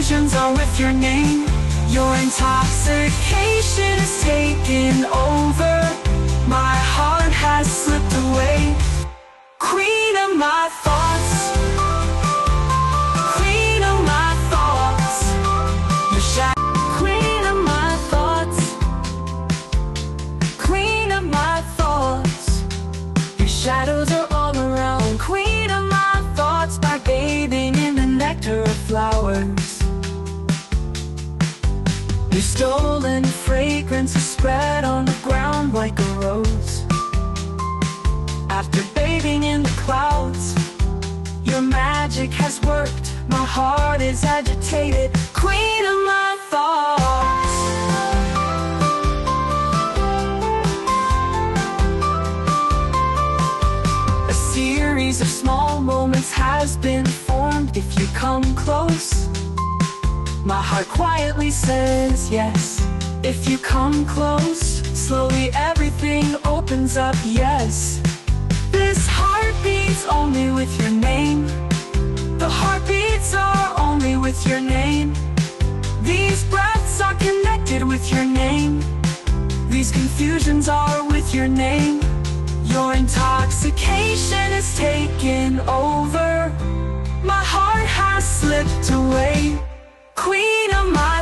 confusions are with your name. Your intoxication is taking over. My heart has slipped away. Queen of my thoughts, queen of my thoughts. Your shadow, queen of my thoughts, queen of my thoughts. Your shadows are all around. Queen of my thoughts, by bathing in the nectar of flowers. Your stolen fragrance is spread on the ground like a rose. After bathing in the clouds, your magic has worked. My heart is agitated. Queen of my thoughts. A series of small moments has been formed. If you come close, my heart quietly says yes. If you come close, slowly everything opens up, yes. This heart beats only with your name. The heartbeats are only with your name. These breaths are connected with your name. These confusions are with your name. Your intoxication is taking over. My heart has slipped away. Queen of my